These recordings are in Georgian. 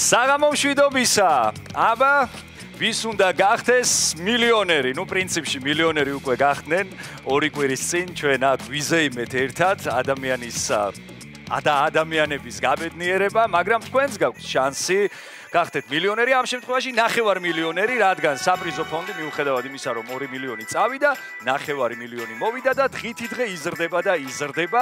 საღამომშვიდობისა. აბა ვის უნდა გახდეს მილიონერი? ნუ პრინციპში მილიონერი უკვე გახდნენ. ორი კვირის წინ ჩვენ აქ ვიზეიმეთ ერთად ადამიანების გაბედნიერება, მაგრამ თქვენს გაქვთ შანსი გახდეთ მილიონერი, ამ შემთხვევაში ნახევარ მილიონერი, რადგან საპრიზო ფონდი მიუხედავად იმისა, რომ 2 მილიონი წავიდა, ნახევარი მილიონი მოვიდა და დღითიდღე იზრდება და იზრდება.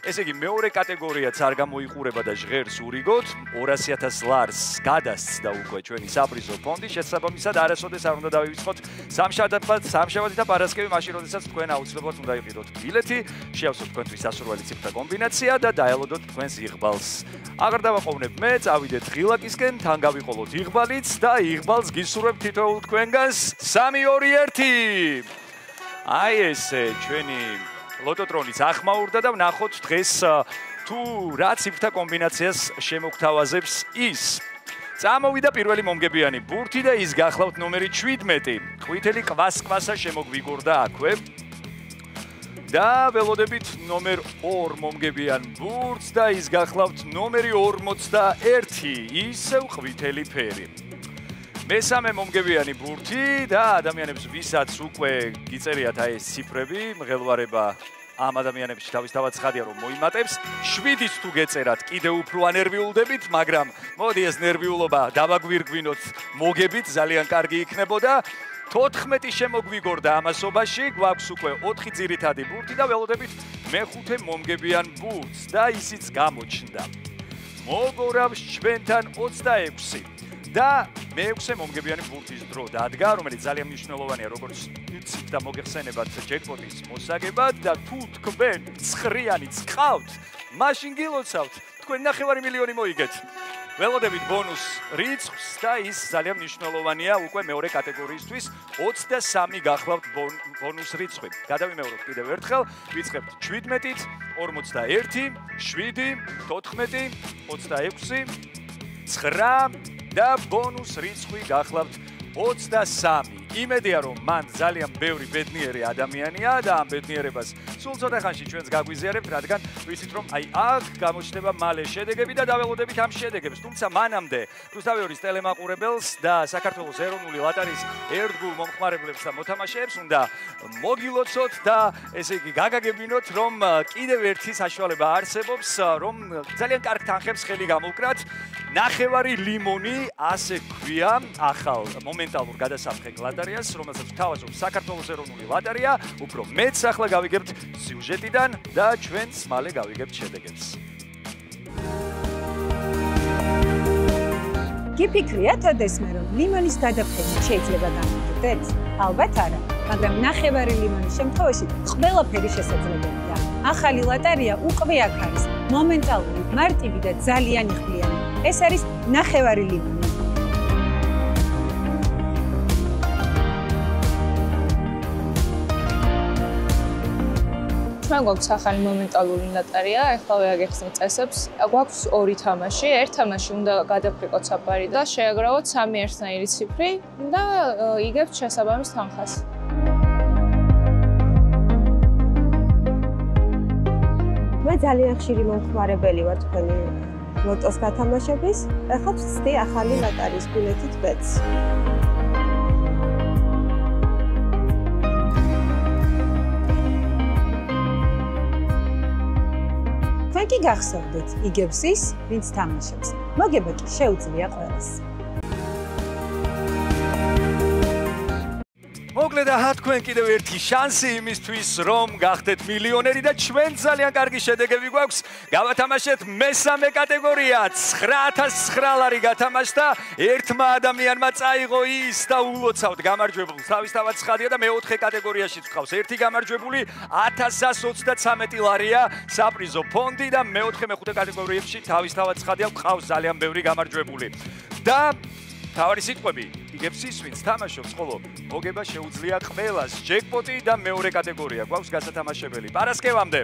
ესე იგი, მეორე კატეგორიაც არ გამოიყურება და ჟღერს ურიგოთ. 200,000 ლარს გადასცდა უკვე ჩვენი საპრიზო ფონდი. შესაბამისად, არასოდეს არ უნდა დავივიწყოთ სამშაბათი და პარასკევი, მაშინ როდესაც თქვენ აუცილებლად უნდა იყიდოთ ბილეთი, შეავსოთ თქვენთვის სასურველი ციფრთა კომბინაცია და დაელოდოთ თქვენს იღბალს. აღარ დავაყოვნებ მე, წავიდეთ ღილაკისკენ, თან ვიყოლოთ იღბალიც და იღბალს გისურვებთ თითოეულ თქვენგანს 3-2-1. აი ესე ჩვენი ლოტოტრონიც ახმაურდა და ვნახოთ დღეს თუ რა ციფრთა კომბინაციას შემოგთავაზებს ის. წამოვიდა პირველი მომგებიანი ბურთი და ის გახლავთ ნომერი 17. ყვითელი კვასკვასა შემოგვიგორდა აქვე. და ველოდებით ნომერ 2 მომგებიან ბურთს და ის გახლავთ ნომერი 41, ისევ ყვითელი ფერი. მესამე მომგებიანი ბურთი და ადამიანებს ვისაც უკვე გიწერიათ აი ეს ციფრები, მღელვარება ამ ადამიანებში თავისთავად ცხადია რომ მოიმატებს. 7-იც თუ გეწერათ, კიდევ უფრო ანერვიულდებით, მაგრამ მოდი ეს ნერვიულობა დავაგვირგვინოთ მოგებით, ძალიან კარგი იქნებოდა. 14 შემოგვიგორდა ამასობაში, გვაქვს უკვე 4 ძირითადი ბურთი და ველოდებით მეხუთე მომგებიან ბურთს და ისიც გამოჩნდა. მოგორავს ჩვენთან 26 და მეექვსე მომგებიანი ბურთის დრო დადგა, რომელიც ძალიან მნიშვნელოვანია, როგორც იცით და მოგეხსენებათ ჯეკპოტის მოსაგებად და თუ თქვენ ცხრიანიც ყავთ, მაშინ გილოცავთ, თქვენ 9 მილიონი მოიგეთ. ველოდებით ბონუს რიცხვს და ის ძალიან მნიშვნელოვანია უკვე მეორე კატეგორიისთვის 23 გახლავთ ბონუს რიცხვი. გადავიმეოროთ კიდევ ერთხელ, ვიწყებთ 17-ით, 41, 7, 14, 26, 9 და ბონუს რიცხვი გახლავთ 23. იმედია რომ მან ძალიან ბევრი ბედნიერი ადამიანია და ამ ბედნიერებას სულ ცოტა ხანში ჩვენს გაგვიზიარებთ, რადგან ვიცით რომ აი აქ გამოჩნდება მალე შედეგები და დაველოდებით ამ შედეგებს. თუმცა მანამდე რუსთავის ტელემაყურებელს და საქართველოს ეროვნული ლოტარიის ერთგულ მომხმარებლებს და მოთამაშეებს უნდა მოგილოცოთ და ესე იგი გაგაგებინოთ რომ კიდევ ერთი საშუალება არსებობს რომ ძალიან კარგ თანხებს ხელი გამოვკრათ. ნახევარი ლიმონი, ასე ქვია, ახალ მომენტალურ გადასაფრთხე ლოტარიას, რომელსაც თავაზობს საქართველოს ეროვნული ლოტარია. უფრო მეც ახლა გავიგებთ სიუჟეტიდან და ჩვენც მალე გავიგებთ შედეგებს. გიფიქრიათ ოდესმე რომ ლიმონის გადაფრენით შეიძლება გამიგდეთ? ალბათ არა, მაგრამ ნახევარი ლიმონის შემთხვევაში ყველაფერი შესაძლებელია. ახალი ლოტარია უკვე აქ არის, მომენტალური, მარტივი და ძალიან იხვლიანი. ეს არის ნახევარი ლიმონი. ჩვენ გვაქვს ახალი მომენტალური ლოტარია, ახლა ვეაგეხსნით წესებს. გვაქვს 2 თამაში, ერთ თამაში უნდა გადაფრიკოთ საფარი და შეაგროვოთ 3 ერთნაირი ციფრი და იგებთ შესაბამის თანხას. მე ძალიან ხშირი მომხმარებელი ვარ თქვენი ლოტოს გათამაშების. ახლა ვცდი ახალი ლოტარიის ბილეთით ბეტს. თქვენ კი გახსოვდეთ, იგებს ის, ვინც თამაშობს. მოგება კი შეუძლია ყველას. მოკლედ აჰა თქვენ კიდევ ერთი შანსი იმისთვის რომ გახდეთ მილიონერი და ჩვენ ძალიან კარგი შედეგები გვაქვს. გავათამაშეთ მესამე კატეგორია, 9,009 ლარი გათამაშდა, ერთმა ადამიანმა წაიღო ის და ულოცავთ გამარჯვებულს. თავისთავად ცხადია და მეოთხე კატეგორიაშიც გვყავს ერთი გამარჯვებული, 1,133 ლარია საპრიზო ფონდი და მეოთხე მეხუთე კატეგორიებში თავისთავად ცხადია გვყავს ძალიან ბევრი გამარჯვებული. და თავარი სიტყვები იგებს ის, ვინც თამაშობს, ხოლო მოგება შეუძლია ყველას. ჯეკპოტი და მეორე კატეგორია გვაქვს გასათამაშებელი. პარასკევამდე